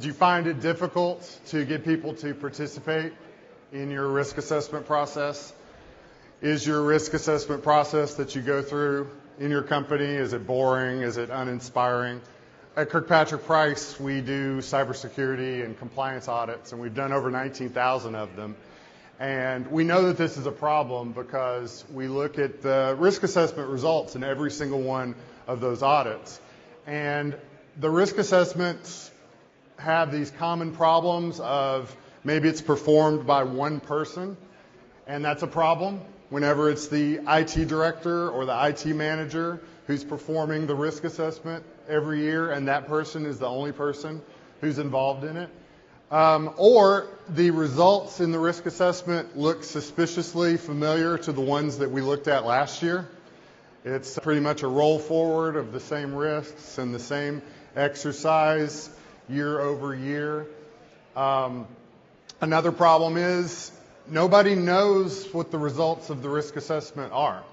Do you find it difficult to get people to participate in your risk assessment process? Is your risk assessment process that you go through in your company, is it boring? Is it uninspiring? At Kirkpatrick Price, we do cybersecurity and compliance audits, and we've done over 19,000 of them. And we know that this is a problem because we look at the risk assessment results in every single one of those audits. And the risk assessments have these common problems of maybe it's performed by one person, and that's a problem. Whenever it's the IT director or the IT manager who's performing the risk assessment every year, and that person is the only person who's involved in it. Or the results in the risk assessment look suspiciously familiar to the ones that we looked at last year. It's pretty much a roll forward of the same risks and the same exercise year over year. Another problem is nobody knows what the results of the risk assessment are.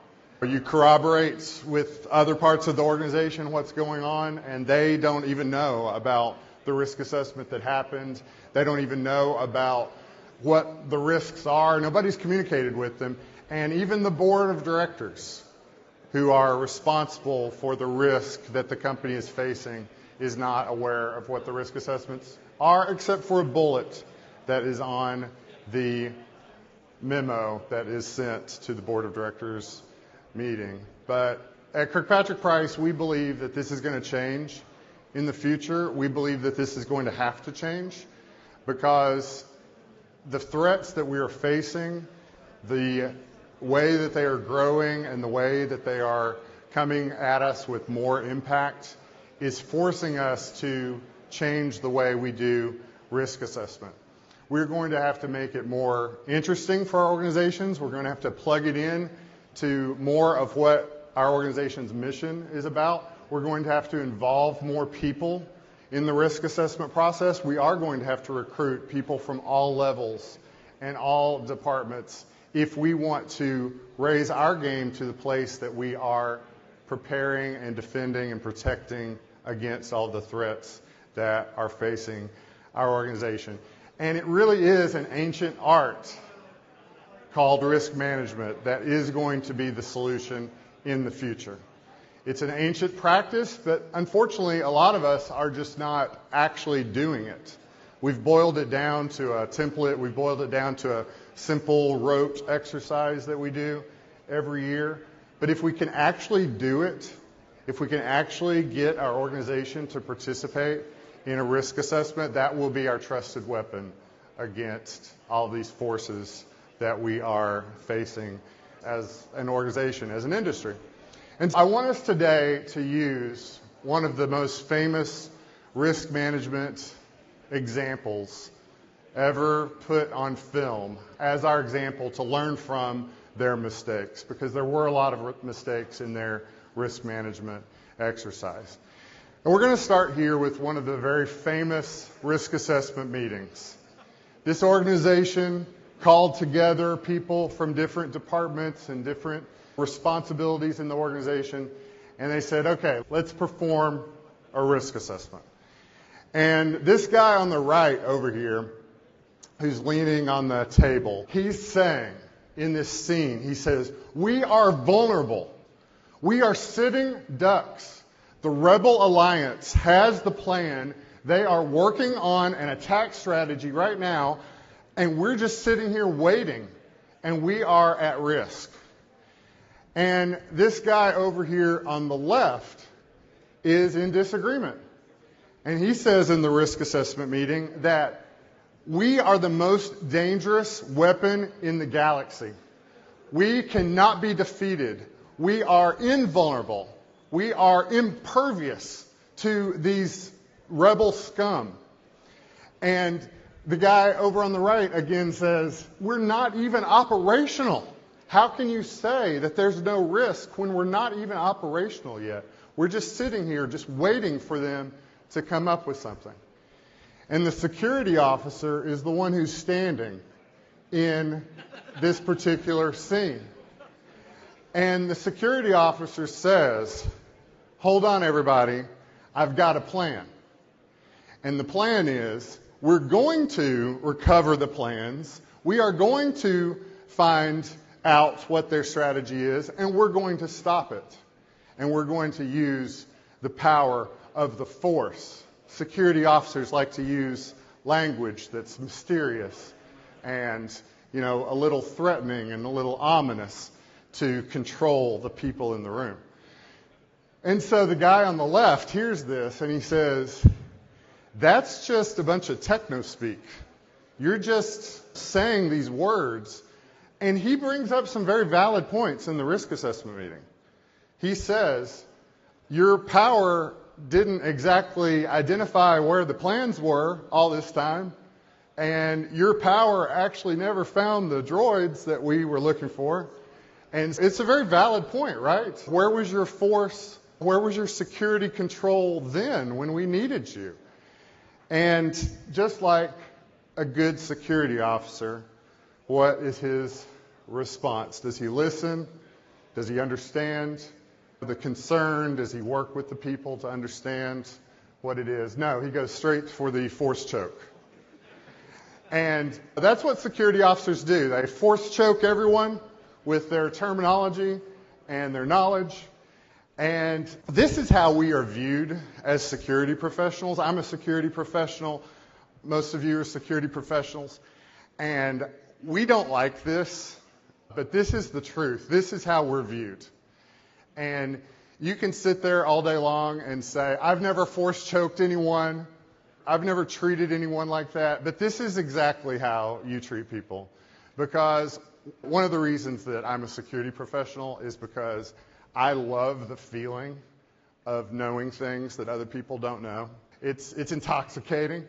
You corroborate with other parts of the organization what's going on, and they don't even know about the risk assessment that happened. They don't even know about what the risks are. Nobody's communicated with them. And even the board of directors, who are responsible for the risk that the company is facing, is not aware of what the risk assessments are, except for a bullet that is on the memo that is sent to the board of directors meeting. But at Kirkpatrick Price, we believe that this is going to change in the future. We believe that this is going to have to change because the threats that we are facing, the way that they are growing and the way that they are coming at us with more impact is forcing us to change the way we do risk assessment. We're going to have to make it more interesting for our organizations. We're going to have to plug it in to more of what our organization's mission is about. We're going to have to involve more people in the risk assessment process. We are going to have to recruit people from all levels and all departments if we want to raise our game to the place that we are preparing and defending and protecting against all the threats that are facing our organization. And it really is an ancient art called risk management that is going to be the solution in the future. It's an ancient practice, but unfortunately a lot of us are just not actually doing it. We've boiled it down to a template. We've boiled it down to a simple rote exercise that we do every year. But if we can actually do it, if we can actually get our organization to participate in a risk assessment, that will be our trusted weapon against all these forces that we are facing as an organization, as an industry. And I want us today to use one of the most famous risk management examples ever put on film as our example to learn from their mistakes, because there were a lot of mistakes in their risk management exercise. And we're going to start here with one of the very famous risk assessment meetings. This organization called together people from different departments and different responsibilities in the organization, and they said, okay, let's perform a risk assessment. And this guy on the right over here, who's leaning on the table, he's saying in this scene, he says, we are vulnerable. We are sitting ducks. The Rebel Alliance has the plan. They are working on an attack strategy right now, and we're just sitting here waiting, and we are at risk. And this guy over here on the left is in disagreement. And he says in the risk assessment meeting that we are the most dangerous weapon in the galaxy. We cannot be defeated. We are invulnerable. We are impervious to these rebel scum. And the guy over on the right again says, we're not even operational. How can you say that there's no risk when we're not even operational yet? We're just sitting here just waiting for them to come up with something. And the security officer is the one who's standing in this particular scene. And the security officer says, hold on everybody, I've got a plan. And the plan is, we're going to recover the plans, we are going to find out what their strategy is, and we're going to stop it. And we're going to use the power of the force. Security officers like to use language that's mysterious and, a little threatening and a little ominous to control the people in the room. And so the guy on the left hears this and he says, that's just a bunch of techno-speak. You're just saying these words. And he brings up some very valid points in the risk assessment meeting. He says, your power didn't exactly identify where the plans were all this time, and your power actually never found the droids that we were looking for. And it's a very valid point, right? Where was your force? Where was your security control then when we needed you? And just like a good security officer, what is his response? Does he listen? Does he understand the concern? Does he work with the people to understand what it is? No, he goes straight for the force choke. And that's what security officers do. They force choke everyone with their terminology and their knowledge. And this is how we are viewed as security professionals. I'm a security professional. Most of you are security professionals. And we don't like this, but this is the truth. This is how we're viewed. And you can sit there all day long and say, I've never force choked anyone. I've never treated anyone like that. But this is exactly how you treat people. Because one of the reasons that I'm a security professional is because I love the feeling of knowing things that other people don't know. It's intoxicating.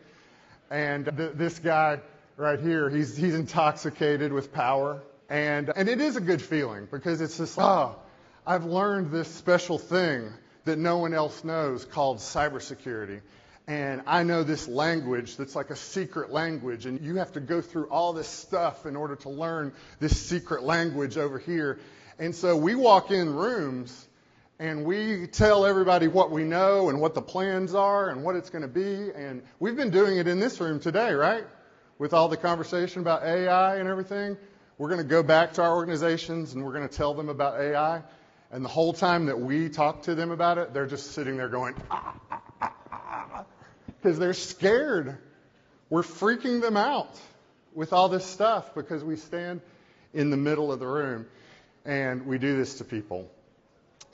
And this guy right here, he's intoxicated with power. And it is a good feeling because it's just, I've learned this special thing that no one else knows called cybersecurity. And I know this language that's like a secret language, and you have to go through all this stuff in order to learn this secret language over here. And so we walk in rooms and we tell everybody what we know and what the plans are and what it's going to be. And we've been doing it in this room today, right? With all the conversation about AI and everything. We're going to go back to our organizations and we're going to tell them about AI. And the whole time that we talk to them about it, they're just sitting there going, because they're scared. We're freaking them out with all this stuff because we stand in the middle of the room and we do this to people.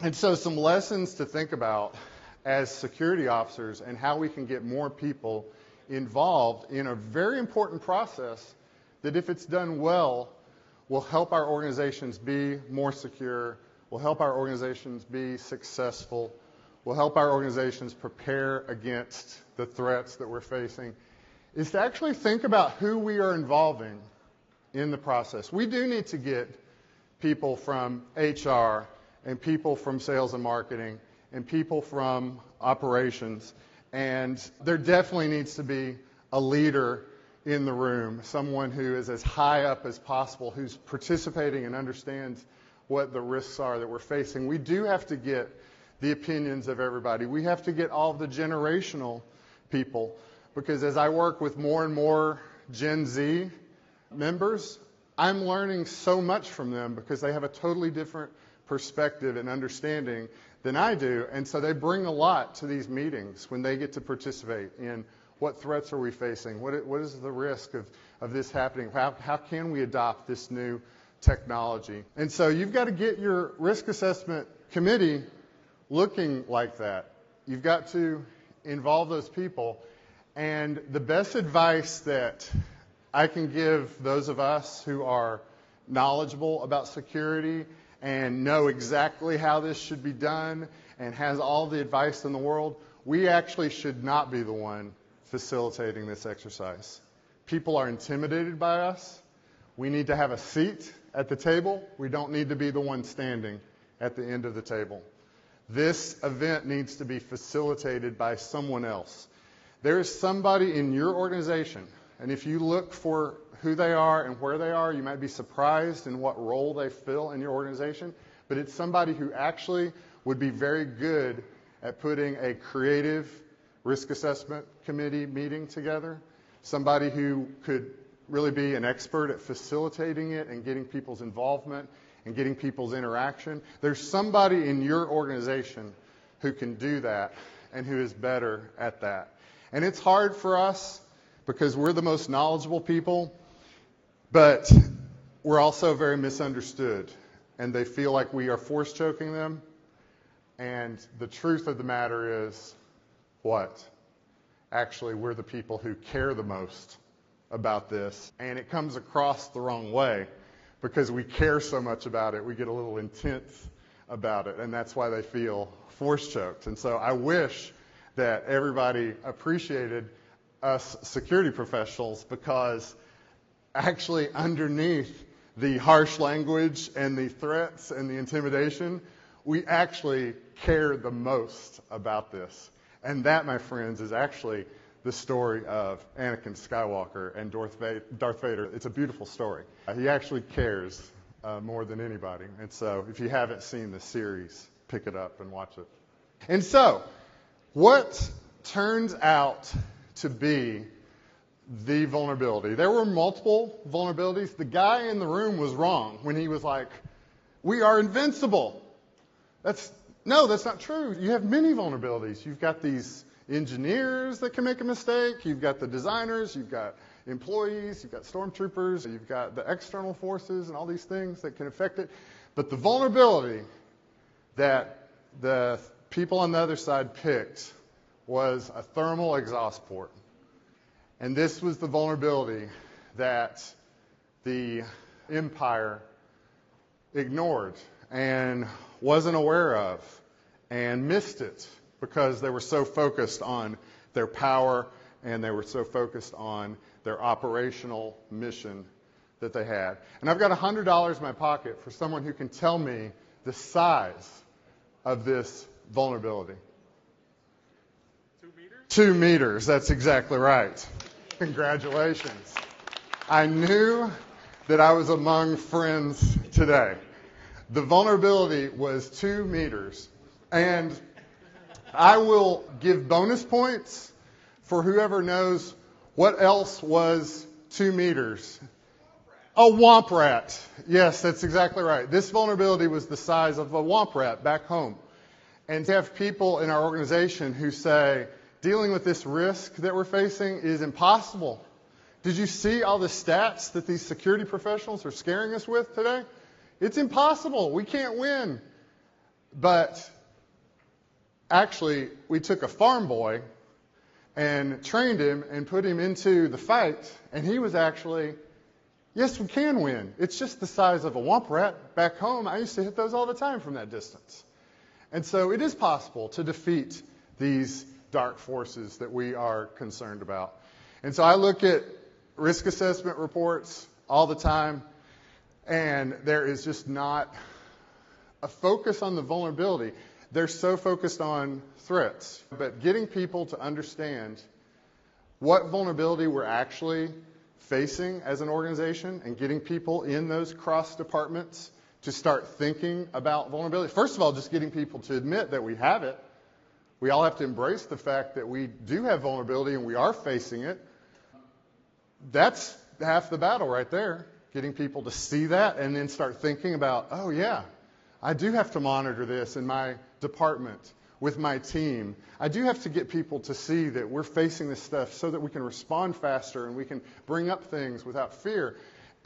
And so some lessons to think about as security officers and how we can get more people involved in a very important process that, if it's done well, will help our organizations be more secure, will help our organizations be successful, will help our organizations prepare against the threats that we're facing, is to actually think about who we are involving in the process. We do need to get people from HR and people from sales and marketing and people from operations, and there definitely needs to be a leader in the room, someone who is as high up as possible, who's participating and understands what the risks are that we're facing. We do have to get the opinions of everybody. We have to get all of the generational people, because as I work with more and more Gen Z members, I'm learning so much from them because they have a totally different perspective and understanding than I do. And so they bring a lot to these meetings when they get to participate in what threats are we facing, what is the risk of this happening, how can we adopt this new technology. And so you've got to get your risk assessment committee looking like that. You've got to involve those people. And the best advice that I can give those of us who are knowledgeable about security and know exactly how this should be done and has all the advice in the world, we actually should not be the one facilitating this exercise. People are intimidated by us. We need to have a seat at the table. We don't need to be the one standing at the end of the table. This event needs to be facilitated by someone else. There is somebody in your organization, and if you look for who they are and where they are, you might be surprised in what role they fill in your organization, but it's somebody who actually would be very good at putting a creative, risk assessment committee meeting together, somebody who could really be an expert at facilitating it and getting people's involvement and getting people's interaction. There's somebody in your organization who can do that and who is better at that. And it's hard for us because we're the most knowledgeable people, but we're also very misunderstood, and they feel like we are force choking them. And the truth of the matter is what? Actually, we're the people who care the most about this, and it comes across the wrong way because we care so much about it. We get a little intense about it, and that's why they feel force choked. And so I wish that everybody appreciated us security professionals, because actually underneath the harsh language and the threats and the intimidation, we actually care the most about this. And that, my friends, is actually the story of Anakin Skywalker and Darth Vader. It's a beautiful story. He actually cares more than anybody. And so if you haven't seen the series, pick it up and watch it. And so, what turns out to be the vulnerability? There were multiple vulnerabilities. The guy in the room was wrong when he was like, we are invincible. That's not true. You have many vulnerabilities. You've got these engineers that can make a mistake. You've got the designers. You've got employees. You've got stormtroopers. You've got the external forces and all these things that can affect it. But the vulnerability that the people on the other side picked was a thermal exhaust port. And this was the vulnerability that the empire ignored and wasn't aware of and missed it because they were so focused on their power and they were so focused on their operational mission that they had. And I've got $100 in my pocket for someone who can tell me the size of this vulnerability. 2 meters? 2 meters, that's exactly right. Congratulations. I knew that I was among friends today. The vulnerability was 2 meters. And I will give bonus points for whoever knows what else was 2 meters. A womp rat. Yes, that's exactly right. This vulnerability was the size of a womp rat back home. And to have people in our organization who say, dealing with this risk that we're facing is impossible. Did you see all the stats that these security professionals are scaring us with today? It's impossible. We can't win. But actually, we took a farm boy and trained him and put him into the fight, and he was actually, yes, we can win. It's just the size of a womp rat back home. I used to hit those all the time from that distance. And so it is possible to defeat these dark forces that we are concerned about. And so I look at risk assessment reports all the time, and there is just not a focus on the vulnerability. They're so focused on threats. But getting people to understand what vulnerability we're actually facing as an organization and getting people in those cross departments to start thinking about vulnerability. First of all, just getting people to admit that we have it. We all have to embrace the fact that we do have vulnerability and we are facing it. That's half the battle right there, getting people to see that and then start thinking about, oh yeah, I do have to monitor this in my department with my team. I do have to get people to see that we're facing this stuff so that we can respond faster and we can bring up things without fear.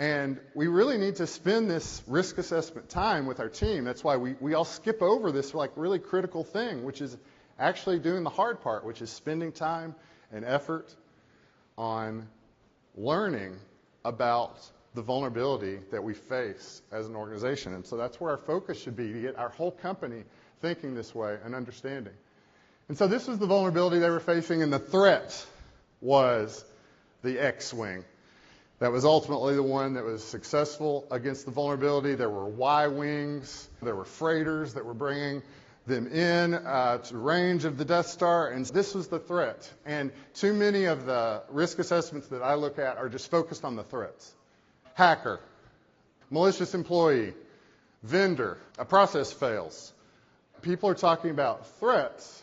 And we really need to spend this risk assessment time with our team. That's why we all skip over this like really critical thing, which is actually doing the hard part, which is spending time and effort on learning about the vulnerability that we face as an organization. And so that's where our focus should be, to get our whole company thinking this way and understanding. And so this was the vulnerability they were facing, and the threat was the X-Wing. That was ultimately the one that was successful against the vulnerability. There were Y-Wings. There were freighters that were bringing them in to range of the Death Star, and this was the threat. And too many of the risk assessments that I look at are just focused on the threats. Hacker, malicious employee, vendor, a process fails. People are talking about threats,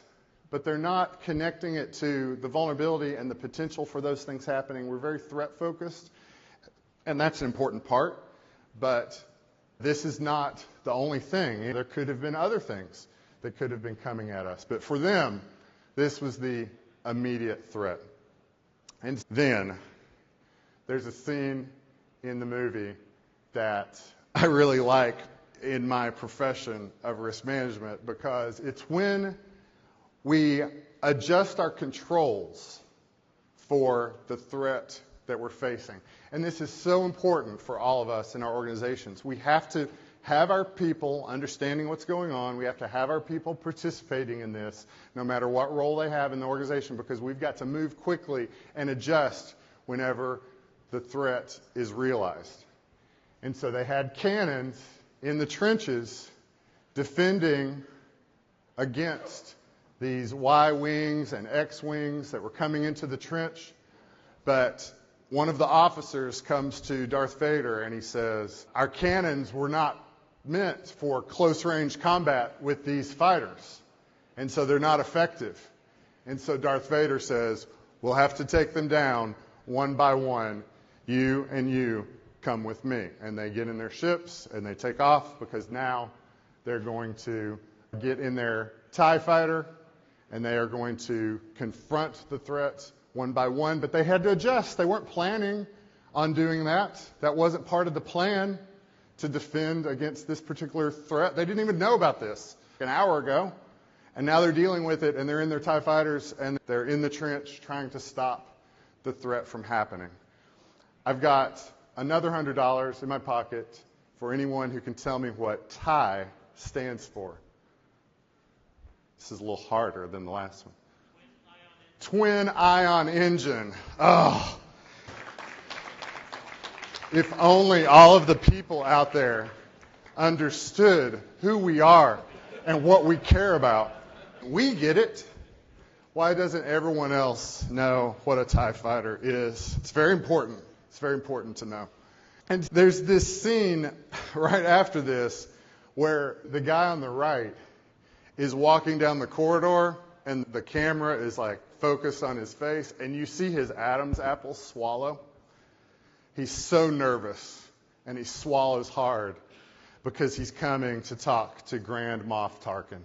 but they're not connecting it to the vulnerability and the potential for those things happening. We're very threat-focused, and that's an important part, but this is not the only thing. There could have been other things that could have been coming at us, but for them, this was the immediate threat. And then there's a scene in the movie that I really like in my profession of risk management, because it's when we adjust our controls for the threat that we're facing. And this is so important for all of us in our organizations. We have to have our people understanding what's going on. We have to have our people participating in this, no matter what role they have in the organization, because we've got to move quickly and adjust whenever the threat is realized. And so they had cannons in the trenches defending against these Y-wings and X-wings that were coming into the trench. But one of the officers comes to Darth Vader and he says, "Our cannons were not meant for close-range combat with these fighters, and so they're not effective." And so Darth Vader says, "We'll have to take them down one by one. You and you come with me." And they get in their ships and they take off, because now they're going to get in their TIE fighter and they are going to confront the threats one by one. But they had to adjust. They weren't planning on doing that. That wasn't part of the plan to defend against this particular threat. They didn't even know about this an hour ago. And now they're dealing with it, and they're in their TIE fighters and they're in the trench trying to stop the threat from happening. I've got another $100 in my pocket for anyone who can tell me what TIE stands for. This is a little harder than the last one. Twin ion engine. Oh. If only all of the people out there understood who we are and what we care about. We get it. Why doesn't everyone else know what a TIE fighter is? It's very important. It's very important to know. And there's this scene right after this where the guy on the right is walking down the corridor and the camera is like focused on his face, and you see his Adam's apple swallow. He's so nervous, and he swallows hard because he's coming to talk to Grand Moff Tarkin.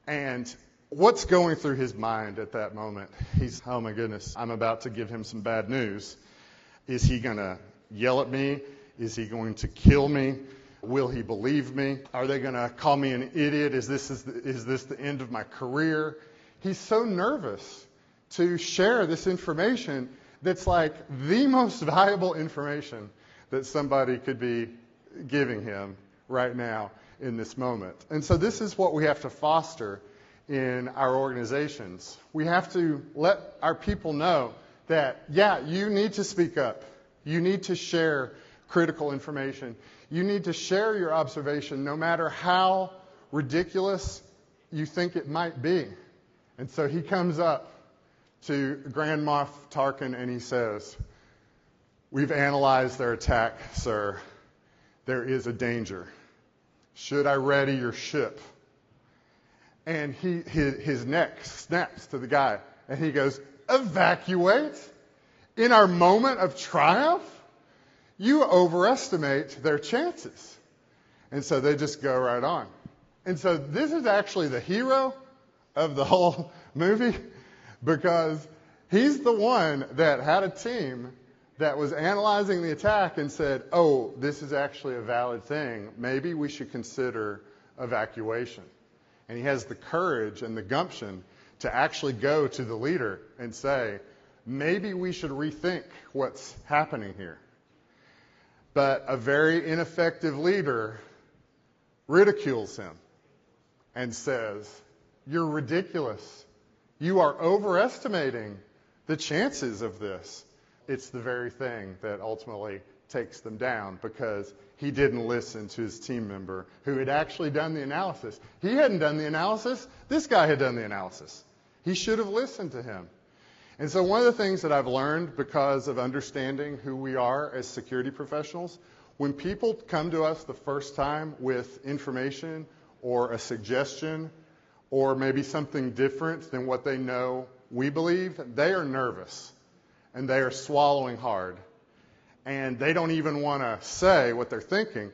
And what's going through his mind at that moment? He's, oh my goodness, I'm about to give him some bad news. Is he going to yell at me? Is he going to kill me? Will he believe me? Are they going to call me an idiot? Is this the end of my career? He's so nervous to share this information that's like the most valuable information that somebody could be giving him right now in this moment. And so this is what we have to foster in our organizations. We have to let our people know that, yeah, you need to speak up. You need to share critical information. You need to share your observation no matter how ridiculous you think it might be. And so he comes up to Grand Moff Tarkin and he says, "We've analyzed their attack, sir. There is a danger. Should I ready your ship?" And his neck snaps to the guy and he goes, "Evacuate? In our moment of triumph? You overestimate their chances." And so they just go right on. And so this is actually the hero of the whole movie, because he's the one that had a team that was analyzing the attack and said, "Oh, this is actually a valid thing. Maybe we should consider evacuation." And he has the courage and the gumption to actually go to the leader and say, "Maybe we should rethink what's happening here." But a very ineffective leader ridicules him and says, "You're ridiculous. You are overestimating the chances of this." It's the very thing that ultimately takes them down, because he didn't listen to his team member who had actually done the analysis. He hadn't done the analysis. This guy had done the analysis. He should have listened to him. And so one of the things that I've learned because of understanding who we are as security professionals, when people come to us the first time with information or a suggestion or maybe something different than what they know we believe, they are nervous and they are swallowing hard. And they don't even want to say what they're thinking.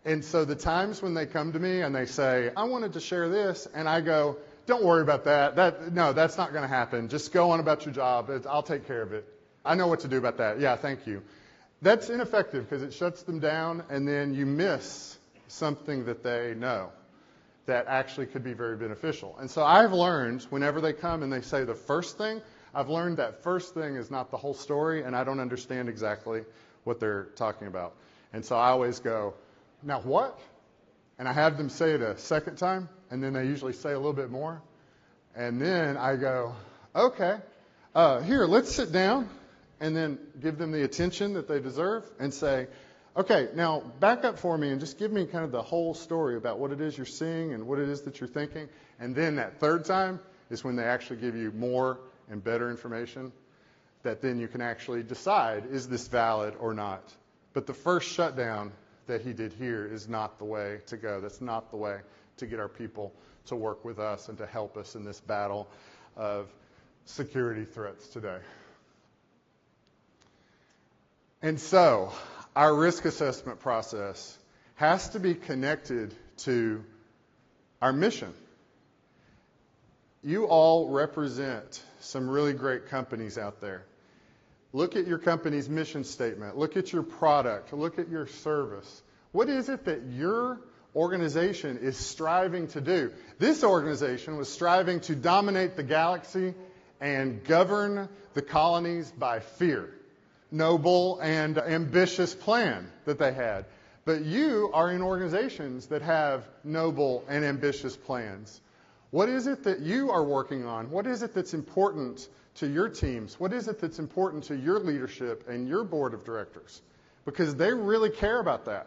And so the times when they come to me and they say, I wanted to share this, and I go, don't worry about that. No, that's not going to happen. Just go on about your job. I'll take care of it. I know what to do about that. Yeah, thank you. That's ineffective because it shuts them down, and then you miss something that they know that actually could be very beneficial. And so I've learned whenever they come and they say the first thing, I've learned that first thing is not the whole story, and I don't understand exactly what they're talking about. And so I always go, now what? And I have them say it a second time, and then they usually say a little bit more. And then I go, okay, here, let's sit down, and then give them the attention that they deserve and say, okay, now back up for me and just give me kind of the whole story about what it is you're seeing and what it is that you're thinking. And then that third time is when they actually give you more and better information that then you can actually decide, is this valid or not? But the first shutdown that he did here is not the way to go. That's not the way to get our people to work with us and to help us in this battle of security threats today. And so our risk assessment process has to be connected to our mission. You all represent some really great companies out there. Look at your company's mission statement. Look at your product. Look at your service. What is it that your organization is striving to do? This organization was striving to dominate the galaxy and govern the colonies by fear. Noble and ambitious plan that they had. But you are in organizations that have noble and ambitious plans. What is it that you are working on? What is it that's important to your teams? What is it that's important to your leadership and your board of directors? Because they really care about that.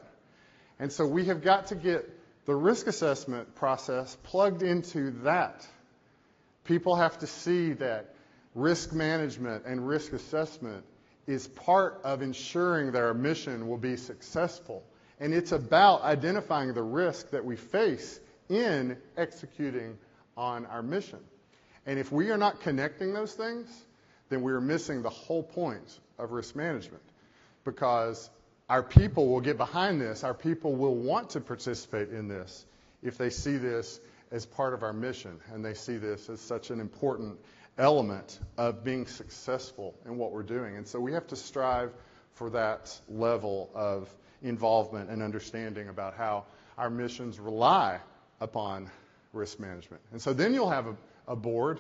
And so we have got to get the risk assessment process plugged into that. People have to see that risk management and risk assessment is part of ensuring that our mission will be successful. And it's about identifying the risk that we face in executing on our mission. And if we are not connecting those things, then we are missing the whole point of risk management. Because our people will get behind this, our people will want to participate in this if they see this as part of our mission and they see this as such an important element of being successful in what we're doing. And so we have to strive for that level of involvement and understanding about how our missions rely upon risk management. And so then you'll have a board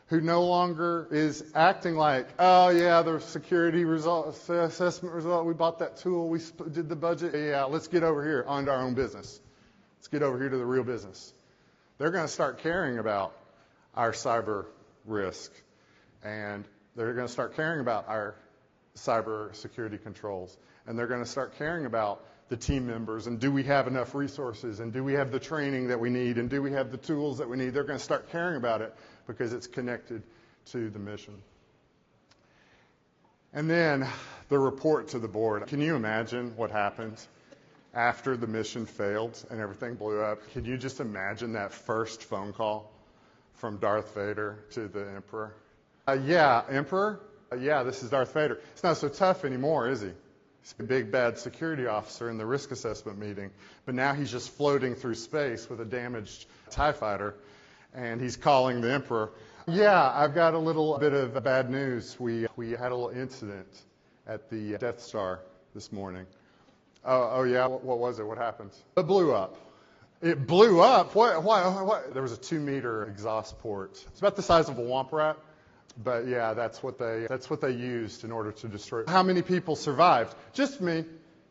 who no longer is acting like, oh yeah, the security assessment result, we bought that tool, we did the budget, yeah, let's get over here onto our own business. Let's get over here to the real business. They're going to start caring about our cyber risk, and they're going to start caring about our cyber security controls, and they're going to start caring about the team members, and do we have enough resources, and do we have the training that we need, and do we have the tools that we need. They're going to start caring about it because it's connected to the mission. And then the report to the board. Can you imagine what happened after the mission failed and everything blew up? Can you just imagine that first phone call from Darth Vader to the Emperor? Yeah, Emperor? Yeah, this is Darth Vader. It's not so tough anymore, is he? He's a big bad security officer in the risk assessment meeting, but now he's just floating through space with a damaged TIE fighter, and he's calling the Emperor. Yeah, I've got a little bit of bad news. We had a little incident at the Death Star this morning. Oh yeah, what was it? What happened? It blew up. It blew up? What? There was a 2-meter exhaust port. It's about the size of a womp rat. But yeah, that's what they used in order to destroy it. How many people survived? Just me.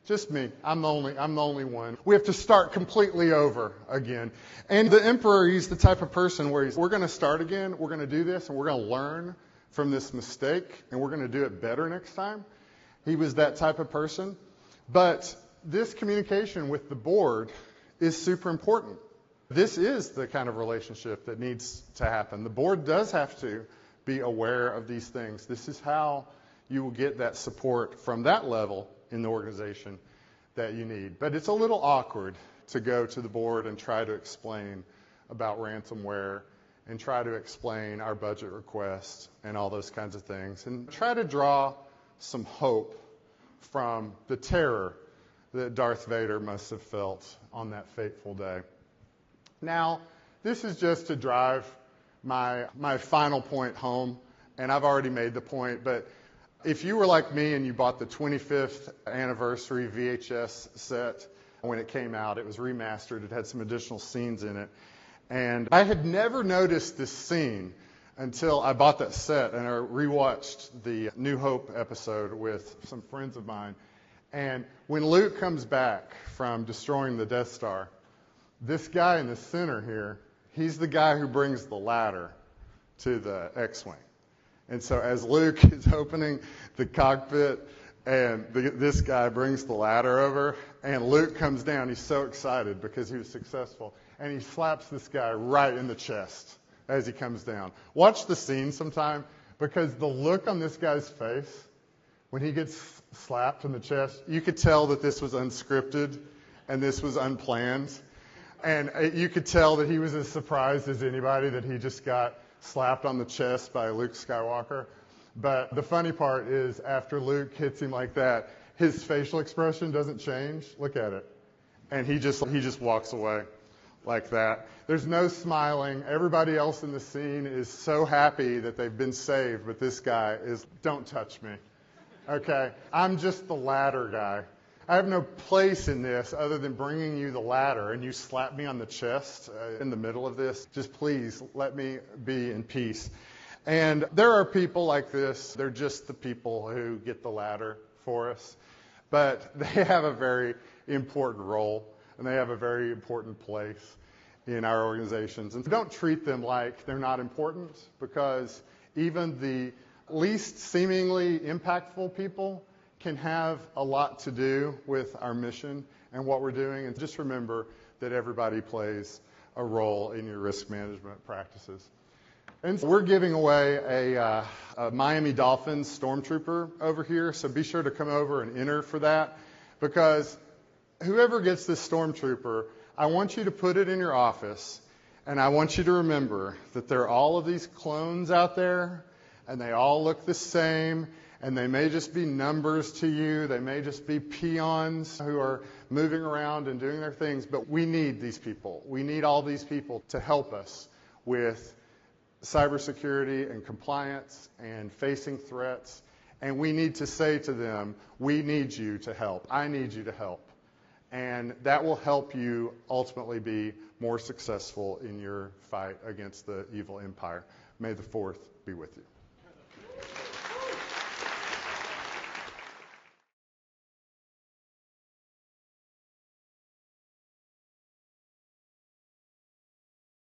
Just me. I'm the only one. We have to start completely over again. And the Emperor, he's the type of person where we're going to start again, we're going to do this, and we're going to learn from this mistake, and we're going to do it better next time. He was that type of person. But this communication with the board is super important. This is the kind of relationship that needs to happen. The board does have to be aware of these things. This is how you will get that support from that level in the organization that you need. But it's a little awkward to go to the board and try to explain about ransomware and try to explain our budget request and all those kinds of things, and try to draw some hope from the terror that Darth Vader must have felt on that fateful day. Now, this is just to drive my final point home, and I've already made the point, but if you were like me and you bought the 25th anniversary VHS set when it came out, it was remastered, it had some additional scenes in it, and I had never noticed this scene until I bought that set and I rewatched the New Hope episode with some friends of mine. And when Luke comes back from destroying the Death Star, this guy in the center here, he's the guy who brings the ladder to the X-Wing. And so as Luke is opening the cockpit and this guy brings the ladder over and Luke comes down, he's so excited because he was successful, and he slaps this guy right in the chest as he comes down. Watch the scene sometime, because the look on this guy's face when he gets slapped in the chest, you could tell that this was unscripted and this was unplanned. And you could tell that he was as surprised as anybody that he just got slapped on the chest by Luke Skywalker. But the funny part is, after Luke hits him like that, his facial expression doesn't change. Look at it. And he just walks away like that. There's no smiling. Everybody else in the scene is so happy that they've been saved, but this guy is, don't touch me. Okay? I'm just the ladder guy. I have no place in this other than bringing you the ladder, and you slap me on the chest in the middle of this. Just please let me be in peace. And there are people like this. They're just the people who get the ladder for us. But they have a very important role, and they have a very important place in our organizations. And don't treat them like they're not important, because even the least seemingly impactful people can have a lot to do with our mission and what we're doing. And just remember that everybody plays a role in your risk management practices. And so we're giving away a Miami Dolphins Stormtrooper over here, so be sure to come over and enter for that, because whoever gets this Stormtrooper, I want you to put it in your office, and I want you to remember that there are all of these clones out there, and they all look the same, and they may just be numbers to you. They may just be peons who are moving around and doing their things. But we need these people. We need all these people to help us with cybersecurity and compliance and facing threats. And we need to say to them, we need you to help. I need you to help. And that will help you ultimately be more successful in your fight against the evil empire. May the 4th be with you.